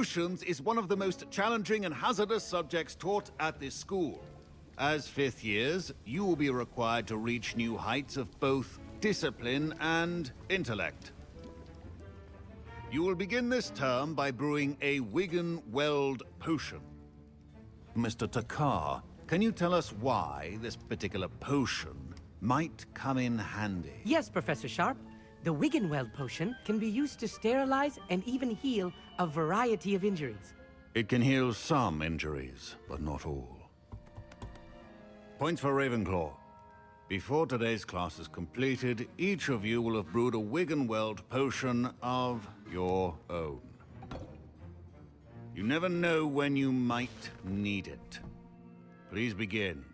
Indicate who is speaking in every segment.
Speaker 1: Potions is one of the most challenging and hazardous subjects taught at this school. As fifth years, you will be required to reach new heights of both discipline and intellect. You will begin this term by brewing a Wigan-Weld potion. Mr. Takar, can you tell us why this particular potion might come in handy?
Speaker 2: Yes, Professor Sharp. The Wigan-Weld potion can be used to sterilize and even heal a variety of injuries.
Speaker 1: It can heal some injuries, but not all. Points for Ravenclaw. Before today's class is completed, each of you will have brewed a Wigan-Weld potion of your own. You never know when you might need it. Please begin.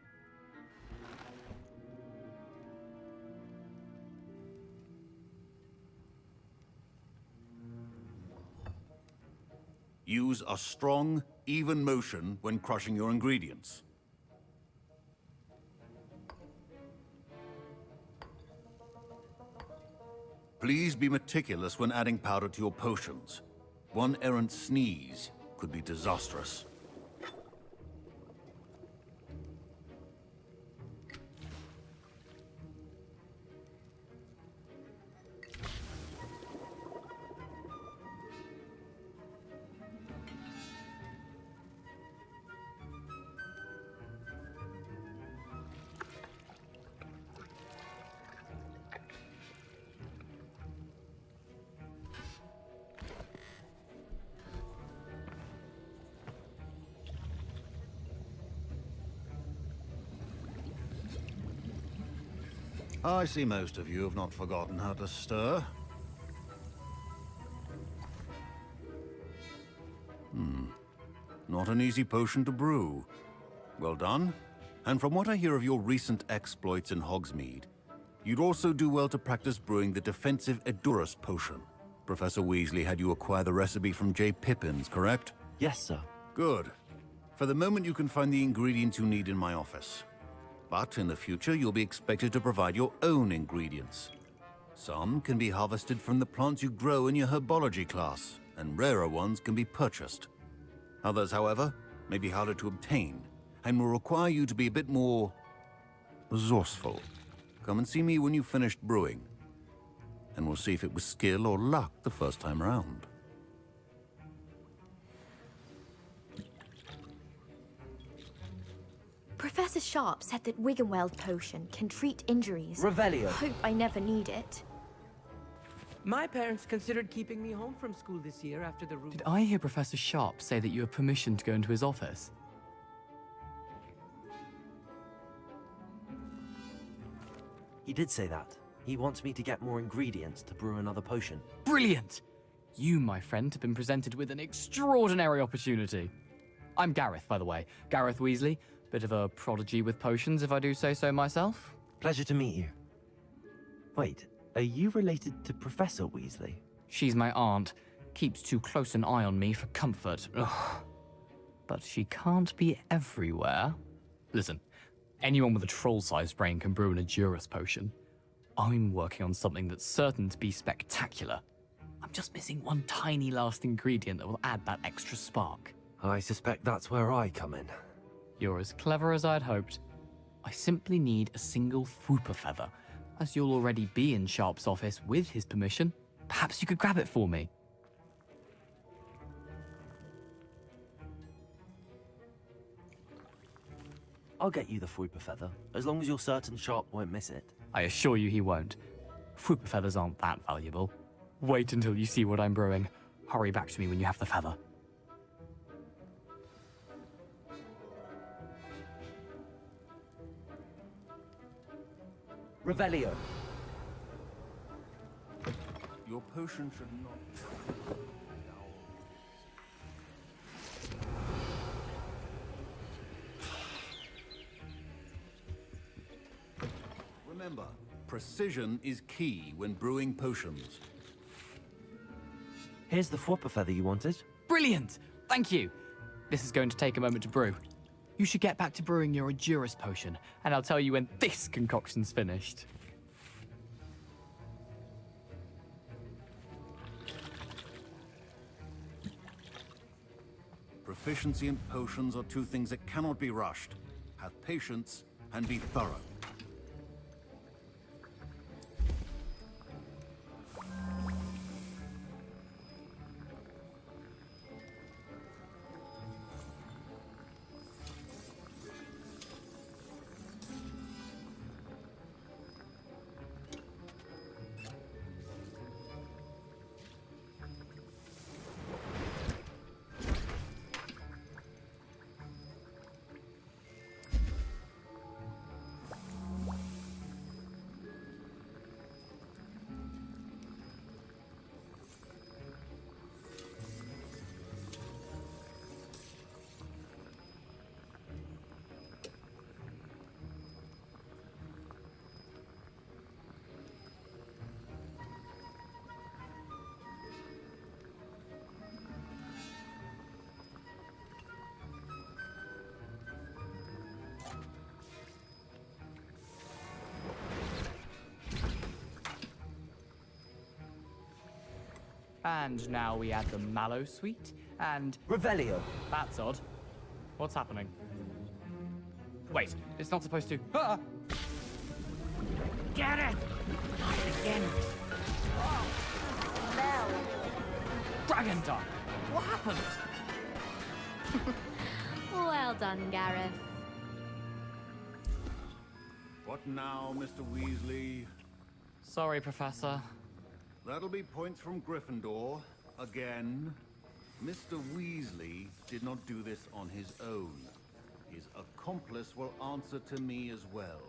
Speaker 1: Use a strong, even motion when crushing your ingredients. Please be meticulous when adding powder to your potions. One errant sneeze could be disastrous. I see most of you have not forgotten how to stir. Not an easy potion to brew. Well done. And from what I hear of your recent exploits in Hogsmeade, you'd also do well to practice brewing the defensive Edurus potion. Professor Weasley had you acquire the recipe from J. Pippins, correct?
Speaker 3: Yes, sir.
Speaker 1: Good. For the moment, you can find the ingredients you need in my office. But in the future, you'll be expected to provide your own ingredients. Some can be harvested from the plants you grow in your herbology class, and rarer ones can be purchased. Others, however, may be harder to obtain, and will require you to be a bit more resourceful. Come and see me when you've finished brewing, and we'll see if it was skill or luck the first time around.
Speaker 4: Professor Sharp said that Wigan-Weld potion can treat injuries.
Speaker 3: Revelio.
Speaker 4: Hope I never need it.
Speaker 2: My parents considered keeping me home from school this year after the
Speaker 5: Did I hear Professor Sharp say that you have permission to go into his office?
Speaker 3: He did say that. He wants me to get more ingredients to brew another potion.
Speaker 5: Brilliant! You, my friend, have been presented with an extraordinary opportunity. I'm Gareth, by the way. Gareth Weasley. Bit of a prodigy with potions, if I do say so myself.
Speaker 3: Pleasure to meet you. Wait, are you related to Professor Weasley?
Speaker 5: She's my aunt. Keeps too close an eye on me for comfort. Ugh. But she can't be everywhere. Listen, anyone with a troll-sized brain can brew an Edurus potion. I'm working on something that's certain to be spectacular. I'm just missing one tiny last ingredient that will add that extra spark.
Speaker 3: I suspect that's where I come in.
Speaker 5: You're as clever as I'd hoped. I simply need a single Fwooper feather. As you'll already be in Sharp's office with his permission, perhaps you could grab it for me.
Speaker 3: I'll get you the Fwooper feather, as long as you're certain Sharp won't miss it.
Speaker 5: I assure you he won't. Fwooper feathers aren't that valuable. Wait until you see what I'm brewing. Hurry back to me when you have the feather.
Speaker 3: Revelio.
Speaker 1: Your potion should not... Remember, precision is key when brewing potions.
Speaker 3: Here's the Fwooper feather you wanted.
Speaker 5: Brilliant! Thank you! This is going to take a moment to brew. You should get back to brewing your Edurus potion, and I'll tell you when this concoction's finished.
Speaker 1: Proficiency and potions are two things that cannot be rushed. Have patience and be thorough.
Speaker 5: And now we add the mallow sweet, and
Speaker 3: Revelio.
Speaker 5: that's odd. What's happening? Wait, it's not supposed to. Ah!
Speaker 2: Get it! Not again.
Speaker 5: Dragon Dog! What happened?
Speaker 4: Well done, Gareth.
Speaker 1: What now, Mr. Weasley?
Speaker 5: Sorry, Professor.
Speaker 1: That'll be points from Gryffindor. Again. Mr. Weasley did not do this on his own. His accomplice will answer to me as well.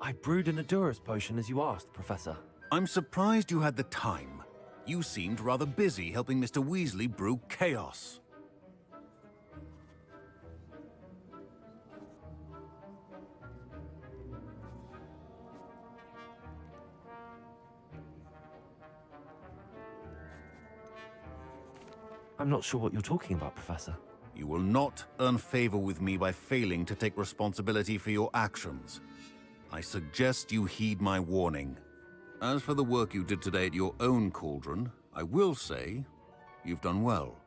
Speaker 3: I brewed an Adurus potion as you asked, Professor.
Speaker 1: I'm surprised you had the time. You seemed rather busy helping Mr. Weasley brew chaos.
Speaker 3: I'm not sure what you're talking about, Professor.
Speaker 1: You will not earn favor with me by failing to take responsibility for your actions. I suggest you heed my warning. As for the work you did today at your own cauldron, I will say you've done well.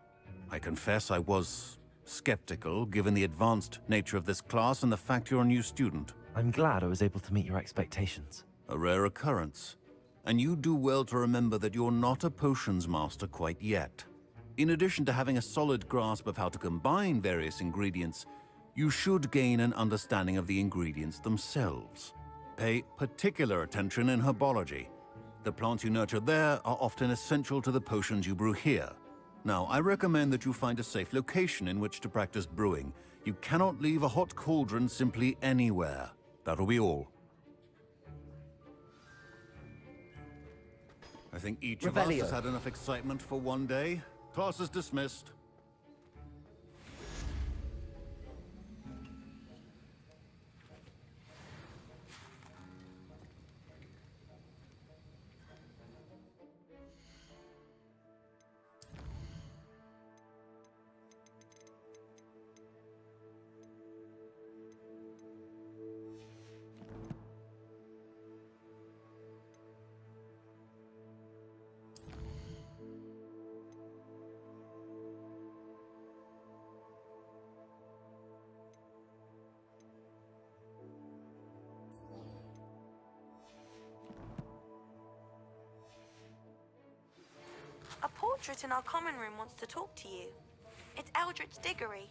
Speaker 1: I confess I was skeptical given the advanced nature of this class and the fact you're a new student.
Speaker 3: I'm glad I was able to meet your expectations.
Speaker 1: A rare occurrence. And you do well to remember that you're not a potions master quite yet. In addition to having a solid grasp of how to combine various ingredients, you should gain an understanding of the ingredients themselves. Pay particular attention in herbology. The plants you nurture there are often essential to the potions you brew here. Now, I recommend that you find a safe location in which to practice brewing. You cannot leave a hot cauldron simply anywhere. That'll be all. I think each of us
Speaker 3: Revelio.
Speaker 1: has had enough excitement for one day. Class is dismissed.
Speaker 6: A portrait in our common room wants to talk to you. It's Eldritch Diggory.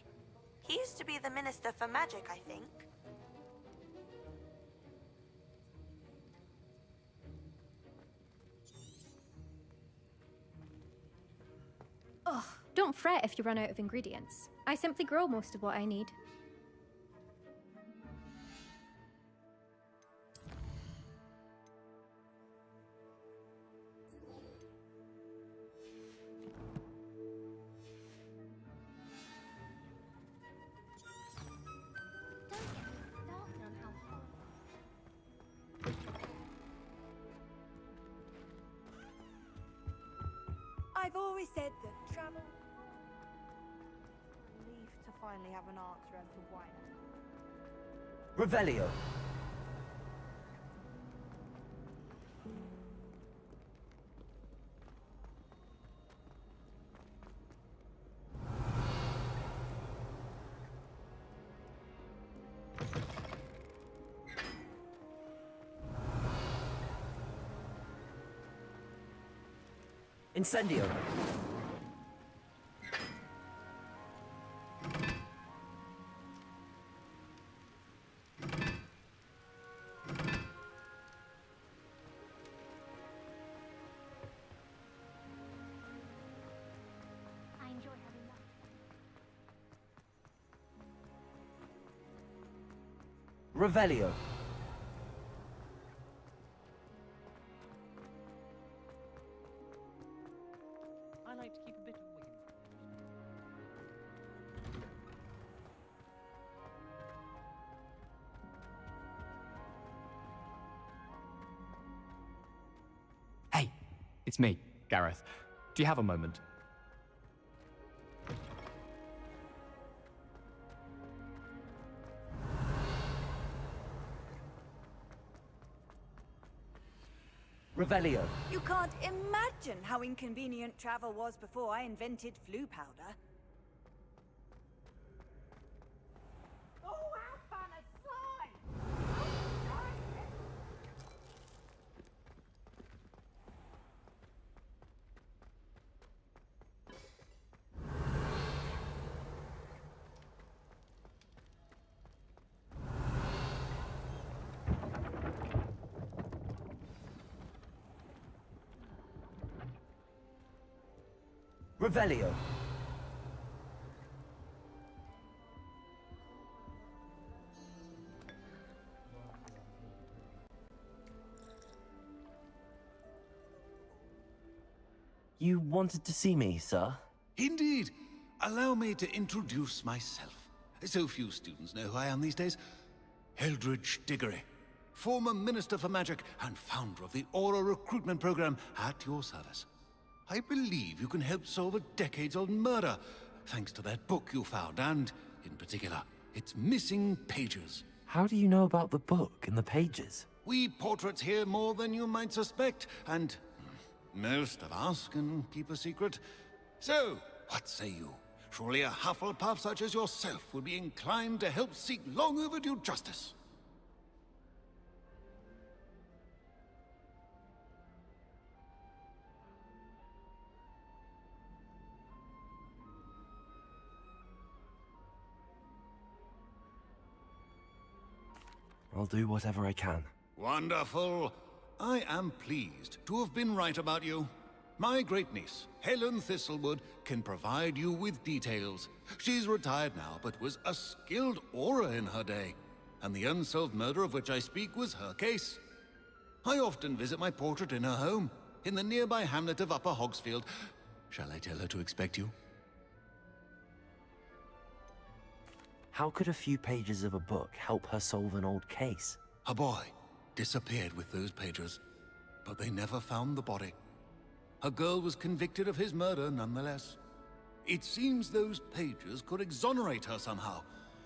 Speaker 6: He used to be the Minister for Magic, I think.
Speaker 7: Oh, don't fret if you run out of ingredients. I simply grow most of what I need.
Speaker 8: I've always said that travel... Relieved to finally have an answer as to why not.
Speaker 3: Revelio. Incendio.
Speaker 7: I enjoy having that.
Speaker 3: Revelio.
Speaker 9: I like to keep a bit of Wigan.
Speaker 5: Hey, it's me, Gareth. Do you have a moment?
Speaker 3: Revelio.
Speaker 8: You can't imagine how inconvenient travel was before I invented flu powder. Oh, how fun a slide!
Speaker 3: Revelio. You wanted to see me, sir?
Speaker 1: Indeed. Allow me to introduce myself. So few students know who I am these days. Eldridge Diggory, former Minister for Magic and founder of the Aura recruitment program at your service. I believe you can help solve a decades-old murder, thanks to that book you found, and, in particular, its missing pages.
Speaker 3: How do you know about the book and the pages?
Speaker 1: We portraits here more than you might suspect, and most of us can keep a secret. So, what say you? Surely a Hufflepuff such as yourself would be inclined to help seek long overdue justice.
Speaker 3: I'll do whatever I can.
Speaker 1: Wonderful. I am pleased to have been right about you. My great-niece, Helen Thistlewood, can provide you with details. She's retired now, but was a skilled aura in her day. And the unsolved murder of which I speak was her case. I often visit my portrait in her home, in the nearby hamlet of Upper Hogsfield. Shall I tell her to expect you?
Speaker 3: How could a few pages of a book help her solve an old case?
Speaker 1: A boy disappeared with those pages, but they never found the body. A girl was convicted of his murder nonetheless. It seems those pages could exonerate her somehow.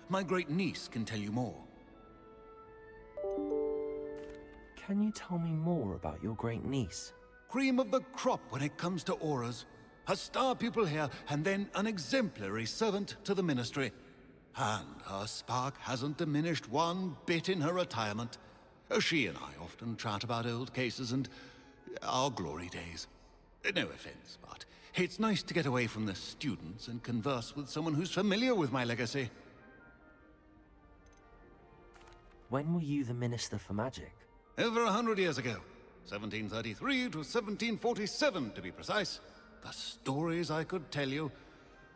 Speaker 1: My great-niece can tell you more.
Speaker 3: Can you tell me more about your great-niece?
Speaker 1: Cream of the crop when it comes to auras. A star pupil here, and then an exemplary servant to the ministry. And her spark hasn't diminished one bit in her retirement. She and I often chat about old cases and our glory days. No offense, but it's nice to get away from the students and converse with someone who's familiar with my legacy.
Speaker 3: When were you the Minister for Magic?
Speaker 1: Over 100 years ago. 1733 to 1747, to be precise. the stories I could tell you.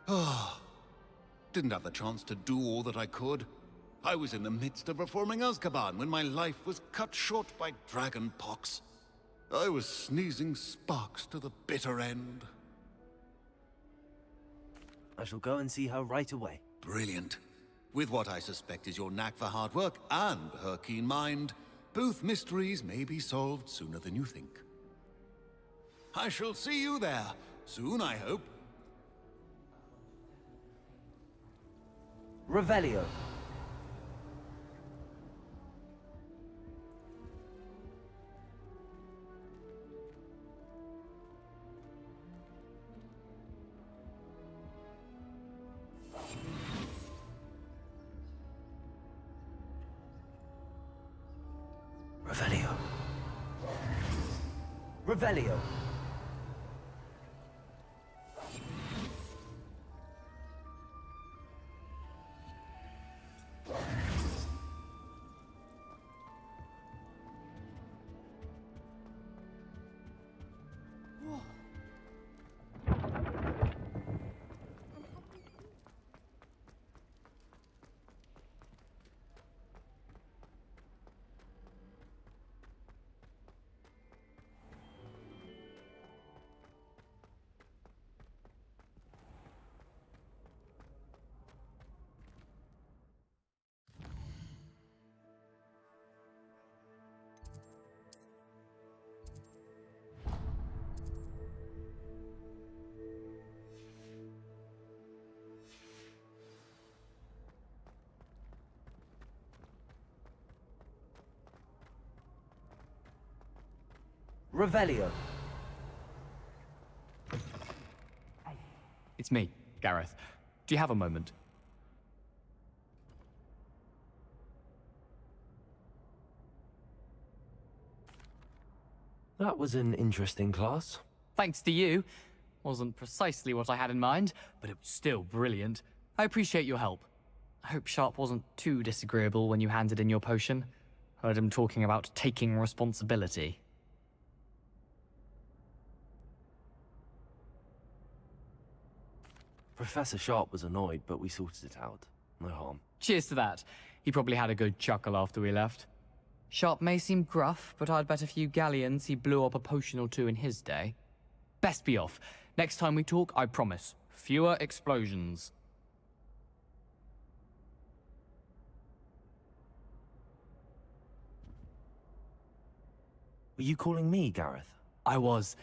Speaker 1: Ah, didn't have the chance to do all that I could. I was in the midst of reforming Azkaban when my life was cut short by dragon pox. I was sneezing sparks to the bitter end.
Speaker 3: I shall go and see her right away.
Speaker 1: Brilliant. With what I suspect is your knack for hard work and her keen mind, both mysteries may be solved sooner than you think. I shall see you there, soon I hope.
Speaker 3: Revelio. Revelio. Revelio. Revelio.
Speaker 5: It's me, Gareth. Do you have a moment?
Speaker 3: That was an interesting class.
Speaker 5: Thanks to you. Wasn't precisely what I had in mind, but it was still brilliant. I appreciate your help. I hope Sharp wasn't too disagreeable when you handed in your potion. Heard him talking about taking responsibility.
Speaker 3: Professor Sharp was annoyed, but we sorted it out. No harm.
Speaker 5: Cheers to that. He probably had a good chuckle after we left. Sharp may seem gruff, but I'd bet a few galleons he blew up a potion or two in his day. Best be off. Next time we talk, I promise. Fewer explosions.
Speaker 3: Were you calling me, Gareth?
Speaker 5: I was.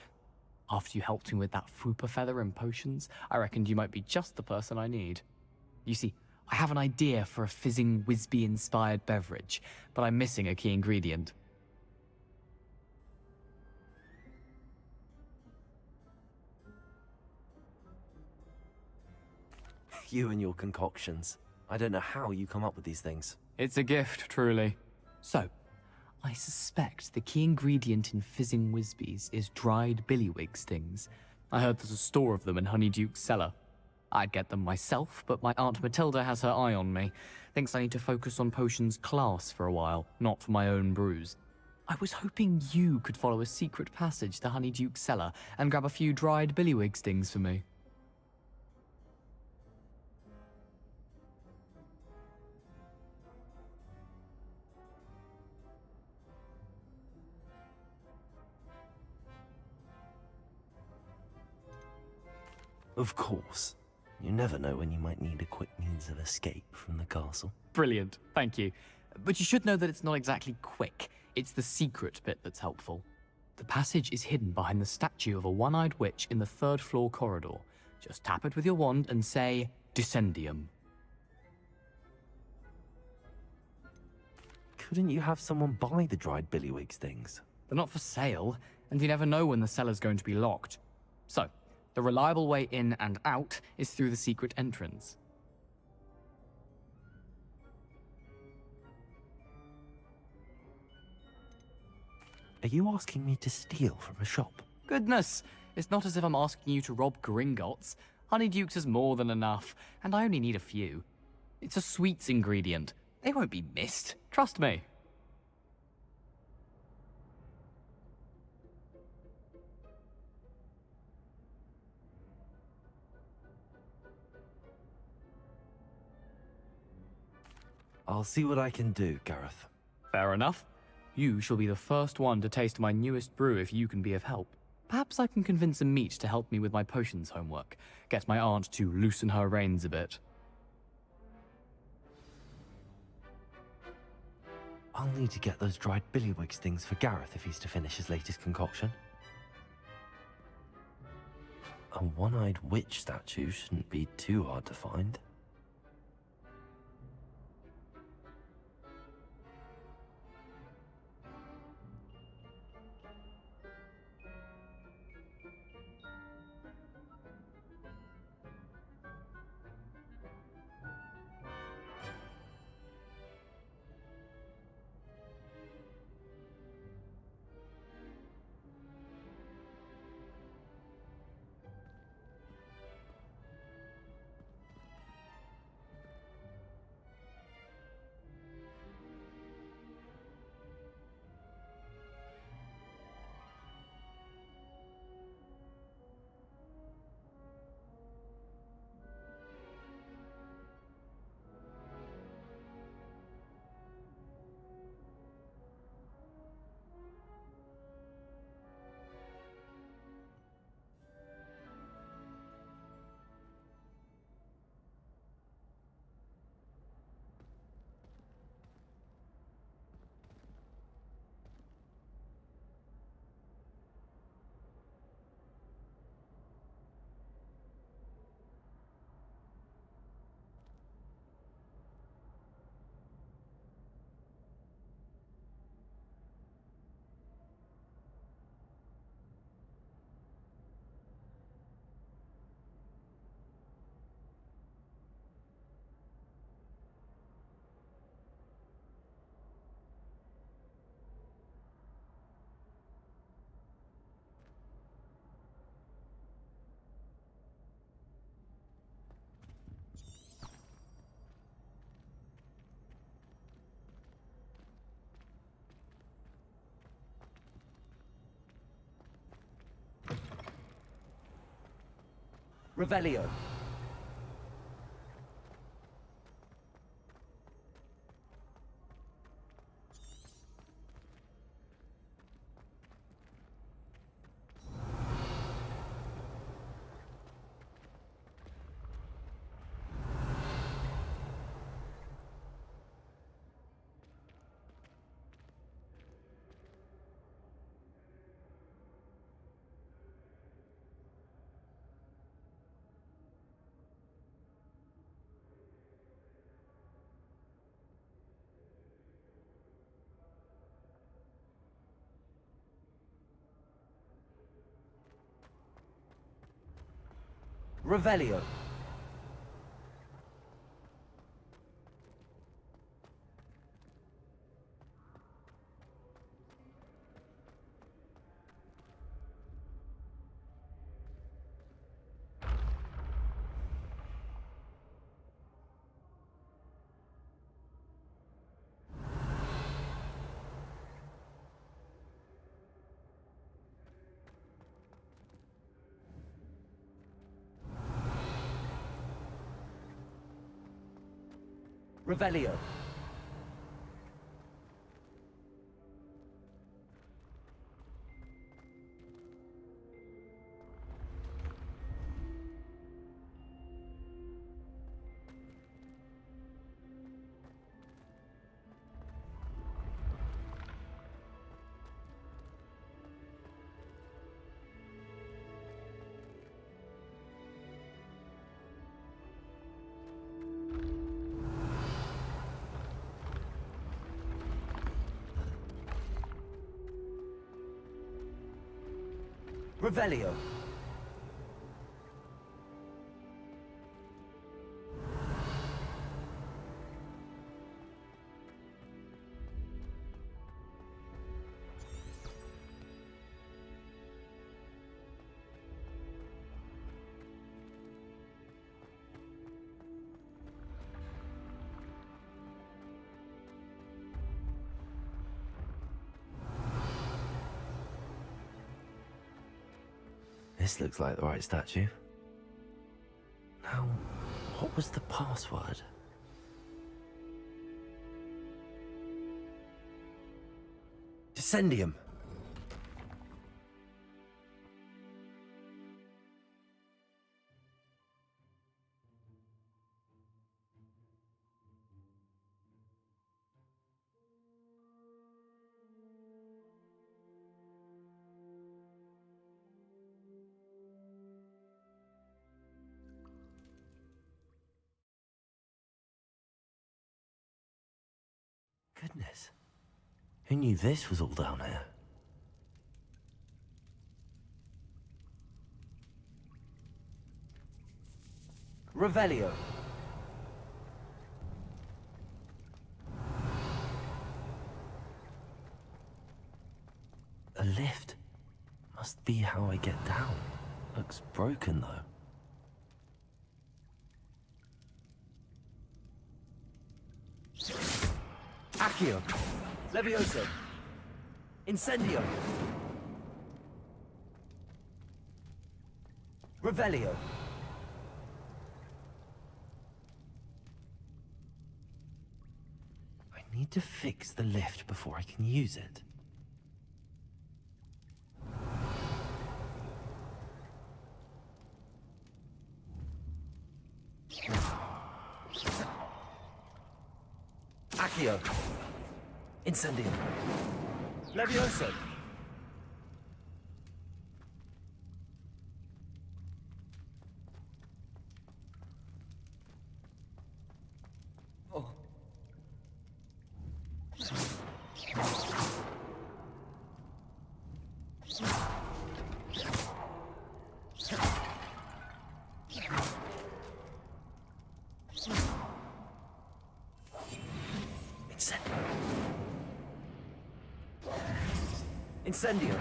Speaker 5: After you helped me with that Fooper feather and potions, I reckoned you might be just the person I need. You see, I have an idea for a fizzing Wisby-inspired beverage, but I'm missing a key ingredient.
Speaker 3: You and your concoctions. I don't know how you come up with these things.
Speaker 5: It's a gift, truly. So, I suspect the key ingredient in fizzing Wisbies is dried billywig stings. I heard there's a store of them in Honeyduke's cellar. I'd get them myself, but my Aunt Matilda has her eye on me. Thinks I need to focus on potions class for a while, not for my own brews. I was hoping you could follow a secret passage to Honeyduke's cellar and grab a few dried billywig stings for me.
Speaker 3: Of course. You never know when you might need a quick means of escape from the castle.
Speaker 5: Brilliant, thank you. But you should know that it's not exactly quick. It's the secret bit that's helpful. The passage is hidden behind the statue of a one-eyed witch in the third-floor corridor. Just tap it with your wand and say, Descendium.
Speaker 3: Couldn't you have someone buy the dried billywig stings?
Speaker 5: They're not for sale, and you never know when the cellar's going to be locked. So, the reliable way in and out is through the secret entrance.
Speaker 3: Are you asking me to steal from a shop?
Speaker 5: Goodness, it's not as if I'm asking you to rob Gringotts. Honeyduke's is more than enough, and I only need a few. It's a sweets ingredient. They won't be missed, trust me.
Speaker 3: I'll see what I can do, Gareth.
Speaker 5: Fair enough. You shall be the first one to taste my newest brew if you can be of help. Perhaps I can convince a meat to help me with my potions homework. Get my aunt to loosen her reins a bit.
Speaker 3: I'll need to get those dried billywigs things for Gareth if he's to finish his latest concoction. A one-eyed witch statue shouldn't be too hard to find.
Speaker 2: Revelio. Revelio. Revelio. Revelio.
Speaker 3: This looks like the right statue. Now, what was the password? Incendium! Goodness. Who knew this was all down here? Revelio. A lift. Must be how I get down. Looks broken though. Accio. Levioso. Incendio. Revelio. I need to fix the lift before I can use it. Accio. Incendio. Levioso. Incendio.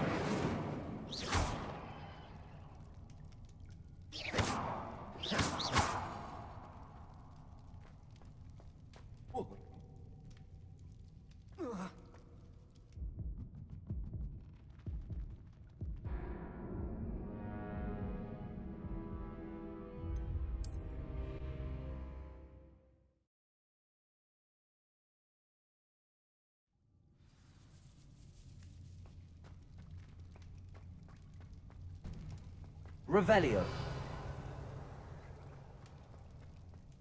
Speaker 3: Revelio.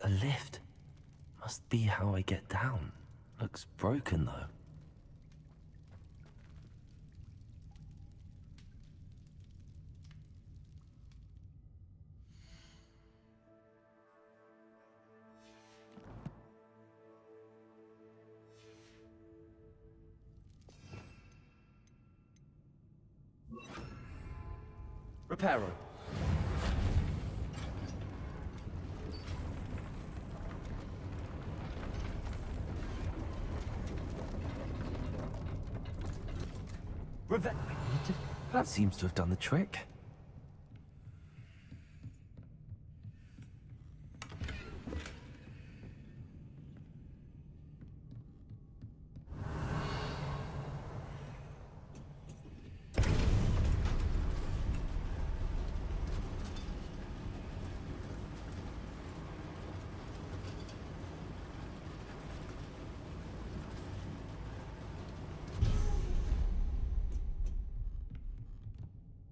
Speaker 3: A lift. Must be how I get down. Looks broken though. Reparo. That seems to have done the trick.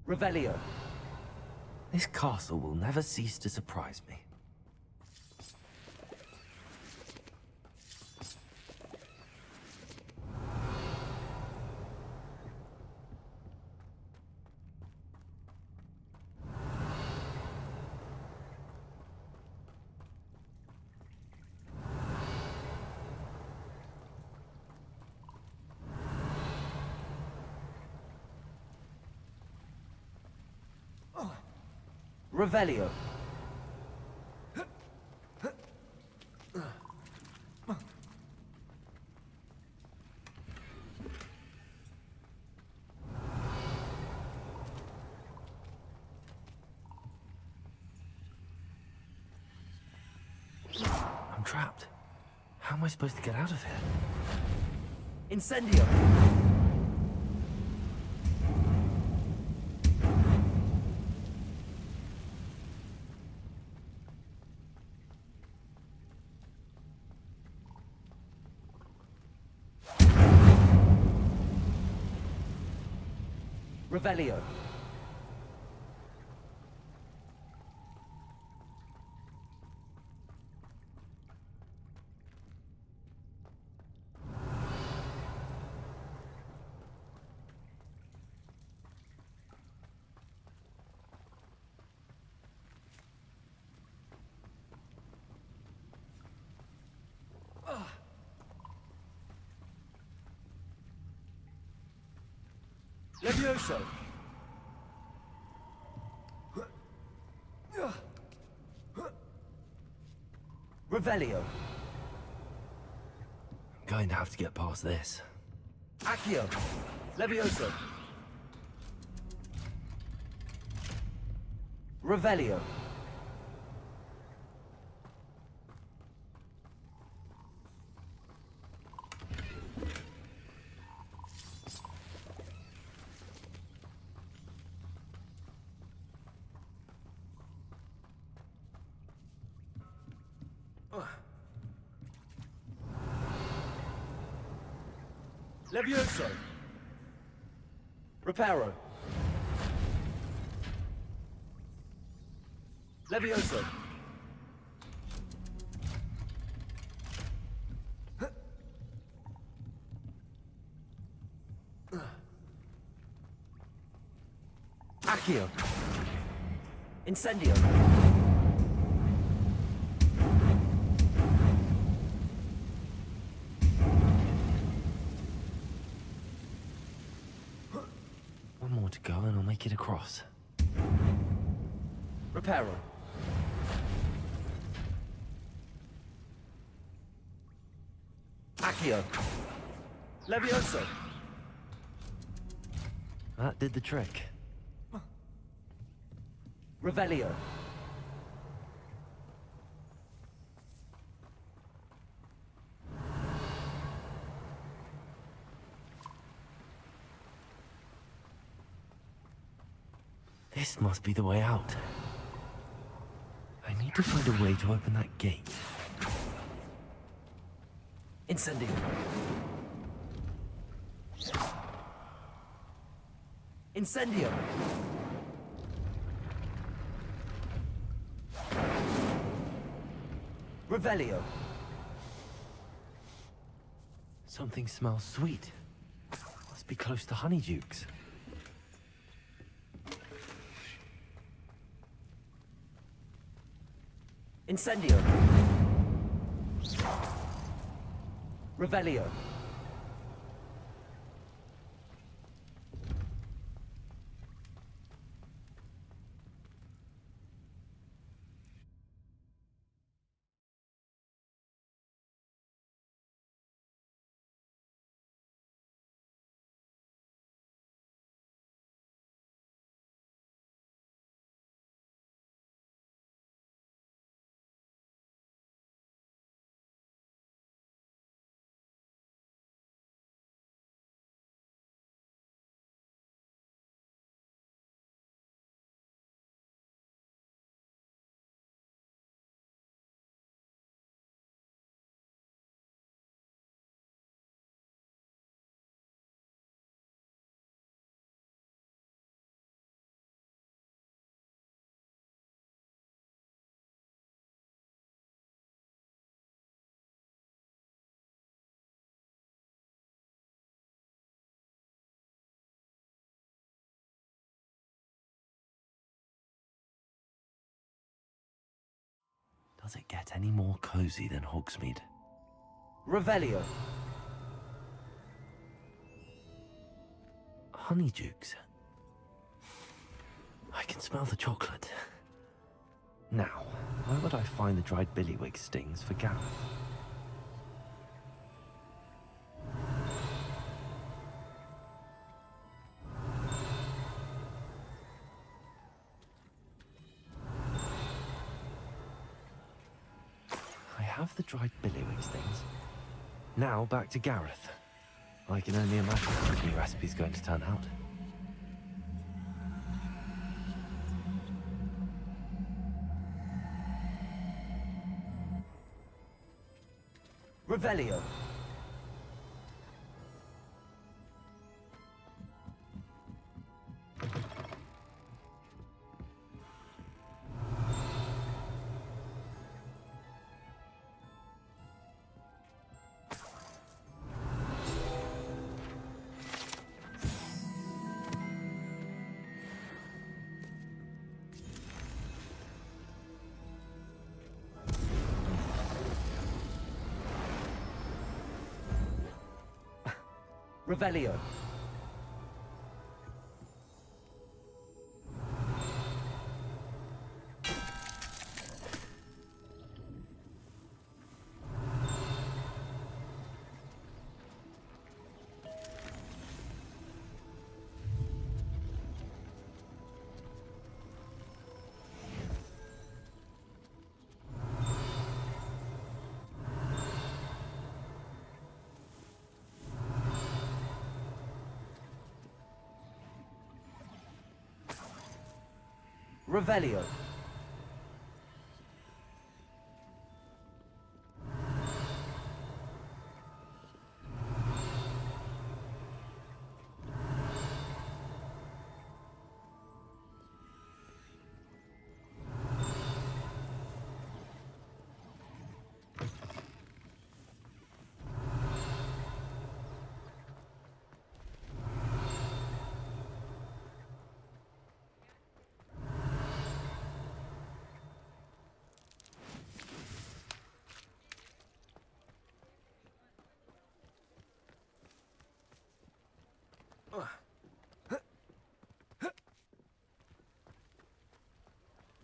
Speaker 3: Revelio. This castle will never cease to surprise me. Revelio. I'm trapped. How am I supposed to get out of here? Incendio. Revelio. Levioso. Revelio. I'm going to have to get past this. Accio. Levioso. Revelio. Levioso. Reparo. Levioso. Accio. Incendio. One more to go and I'll make it across. Reparo. Accio. Levioso. That did the trick. Revelio. This must be the way out. I need to find a way to open that gate. Incendio. Incendio. Revelio. Something smells sweet. Must be close to Honeydukes. Incendio. Revelio. Does it get any more cozy than Hogsmeade? Revelio. Honeydukes. I can smell the chocolate. Now, where would I find the dried billywig stings for Gareth? I have the dried billywig stings. Now back to Gareth. I can only imagine how his new recipe's going to turn out. Revelio.
Speaker 10: Revelio. Revelio.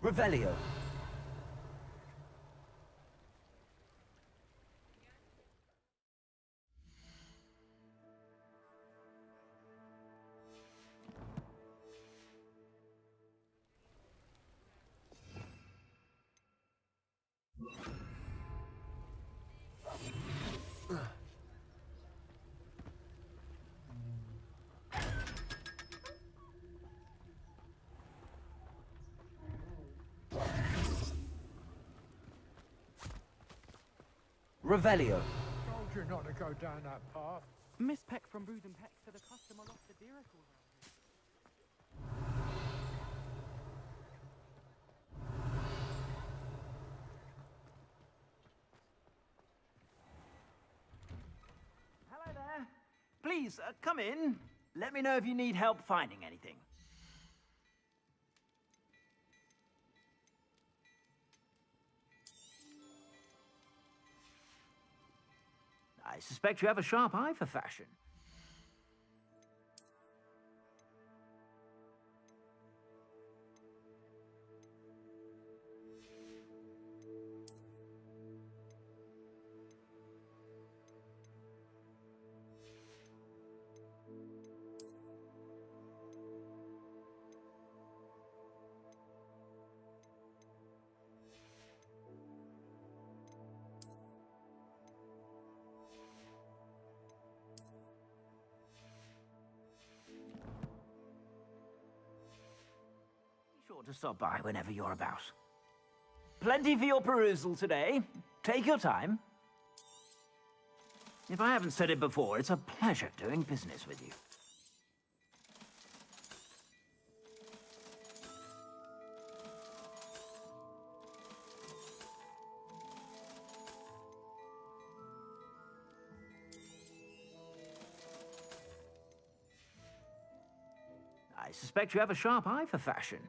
Speaker 10: Revelio. Revelio.
Speaker 11: Told you not to go down that path.
Speaker 9: Miss Peck from Brood and Peck said a customer lost a deer around here.
Speaker 10: Hello there. Please, come in. Let me know if you need help finding anything. I suspect you have a sharp eye for fashion. Sure to stop by whenever you're about. Plenty for your perusal today. Take your time. If I haven't said it before, it's a pleasure doing business with you. I suspect you have a sharp eye for fashion.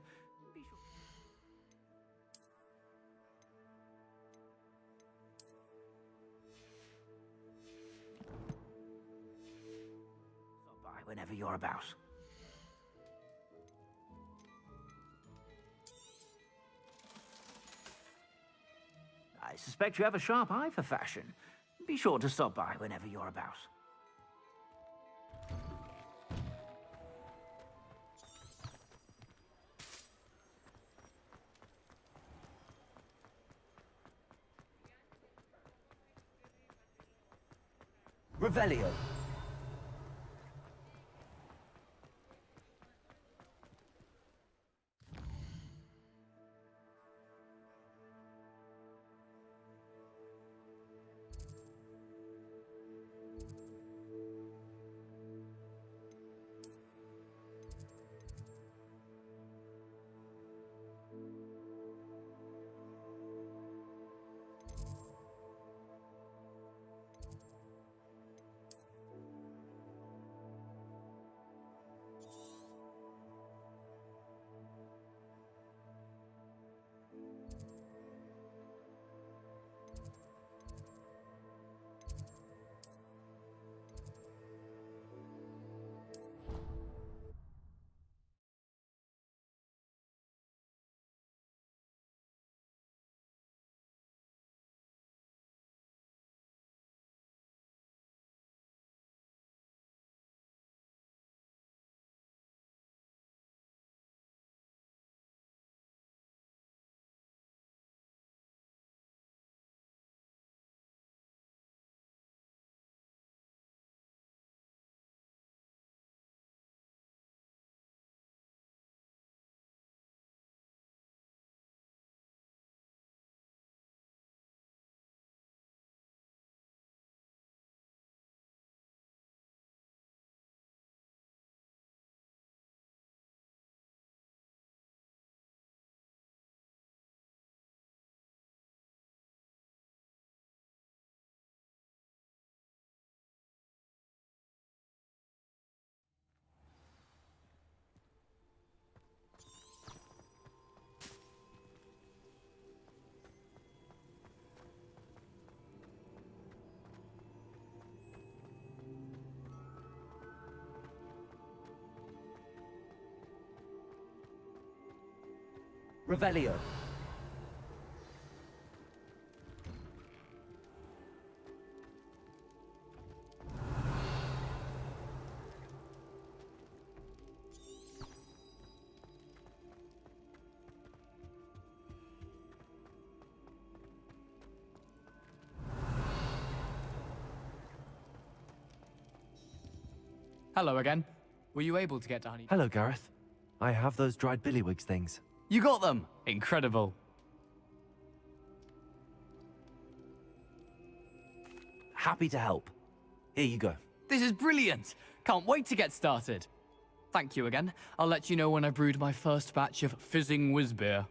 Speaker 10: Stop by whenever you're about. I suspect you have a sharp eye for fashion. Be sure to stop by whenever you're about. Revelio. Revelio.
Speaker 5: Hello again. Were you able to get to Honey?
Speaker 3: Hello, Gareth. I have those dried billywigs things.
Speaker 5: You got them! Incredible.
Speaker 3: Happy to help. Here you go.
Speaker 5: This is brilliant! Can't wait to get started. Thank you again. I'll let you know when I brewed my first batch of fizzing whiz beer.